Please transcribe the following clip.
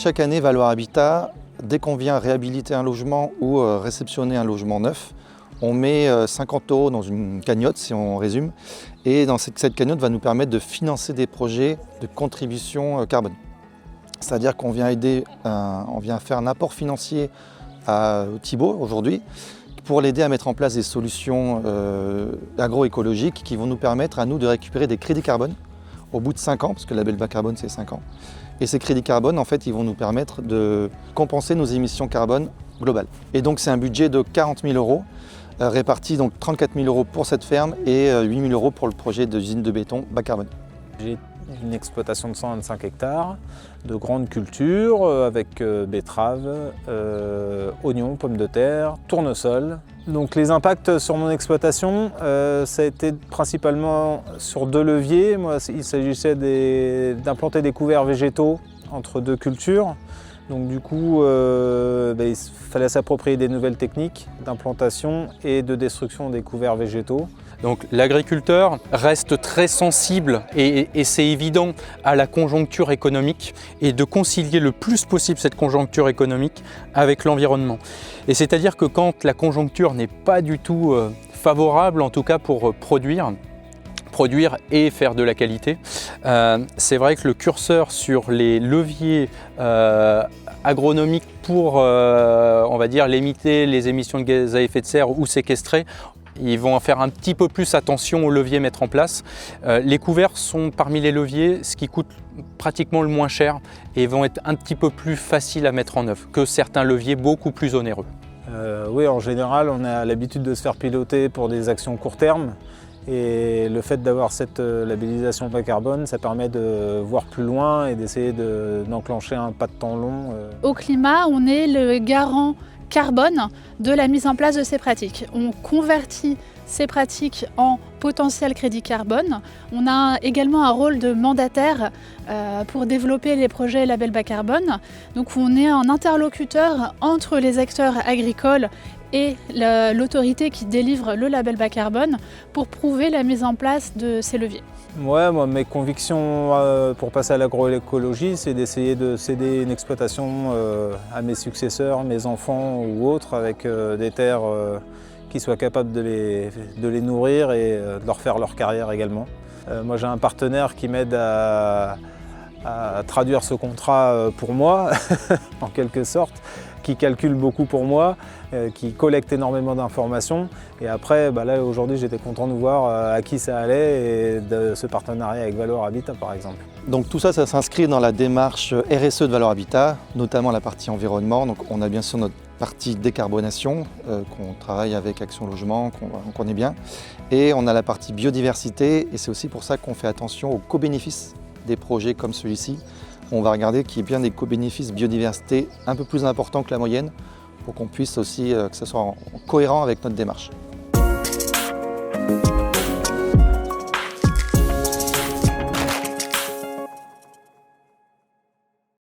Chaque année, Valor Habitat, dès qu'on vient réhabiliter un logement ou réceptionner un logement neuf, on met 50 € dans une cagnotte, si on résume, et cette cagnotte va nous permettre de financer des projets de contribution carbone. C'est-à-dire qu'on vient on vient faire un apport financier à Thibaut aujourd'hui pour l'aider à mettre en place des solutions agroécologiques qui vont nous permettre à nous de récupérer des crédits carbone au bout de 5 ans, parce que le label bas carbone c'est 5 ans. Et ces crédits carbone, en fait, ils vont nous permettre de compenser nos émissions carbone globales. Et donc c'est un budget de 40 000 €, réparti donc 34 000 € pour cette ferme et 8 000 € pour le projet d'usine de béton bas carbone. J'ai une exploitation de 125 hectares de grandes cultures avec betteraves, oignons, pommes de terre, tournesol. Donc les impacts sur mon exploitation, ça a été principalement sur 2 leviers. Moi, il s'agissait d'implanter des couverts végétaux entre 2 cultures. Donc du coup, il fallait s'approprier des nouvelles techniques d'implantation et de destruction des couverts végétaux. Donc l'agriculteur reste très sensible et c'est évident à la conjoncture économique et de concilier le plus possible cette conjoncture économique avec l'environnement. Et c'est-à-dire que quand la conjoncture n'est pas du tout favorable, en tout cas pour produire et faire de la qualité, c'est vrai que le curseur sur les leviers agronomiques pour, on va dire, limiter les émissions de gaz à effet de serre ou séquestrer, ils vont faire un petit peu plus attention aux leviers à mettre en place. Les couverts sont parmi les leviers ce qui coûte pratiquement le moins cher et vont être un petit peu plus faciles à mettre en œuvre que certains leviers beaucoup plus onéreux. Oui, en général, on a l'habitude de se faire piloter pour des actions court terme. Et le fait d'avoir cette labellisation bas carbone, ça permet de voir plus loin et d'essayer d'enclencher un pas de temps long. Au climat, on est le garant carbone de la mise en place de ces pratiques. On convertit ces pratiques en potentiel crédit carbone. On a également un rôle de mandataire pour développer les projets label bas carbone. Donc on est un interlocuteur entre les acteurs agricoles et l'autorité qui délivre le label bas carbone pour prouver la mise en place de ces leviers. Ouais, moi, mes convictions pour passer à l'agroécologie, c'est d'essayer de céder une exploitation à mes successeurs, mes enfants ou autres, avec des terres qui soient capables de les nourrir et de leur faire leur carrière également. Moi, j'ai un partenaire qui m'aide à traduire ce contrat pour moi, en quelque sorte, qui calcule beaucoup pour moi, qui collecte énormément d'informations. Et après, là aujourd'hui, j'étais content de voir à qui ça allait et de ce partenariat avec Valor Habitat par exemple. Donc tout ça, ça s'inscrit dans la démarche RSE de Valor Habitat, notamment la partie environnement. Donc on a bien sûr notre partie décarbonation, qu'on travaille avec Action Logement, qu'on connaît bien. Et on a la partie biodiversité, et c'est aussi pour ça qu'on fait attention aux co-bénéfices des projets comme celui-ci. On va regarder qu'il y ait bien des co-bénéfices biodiversité un peu plus importants que la moyenne pour qu'on puisse aussi que ce soit cohérent avec notre démarche.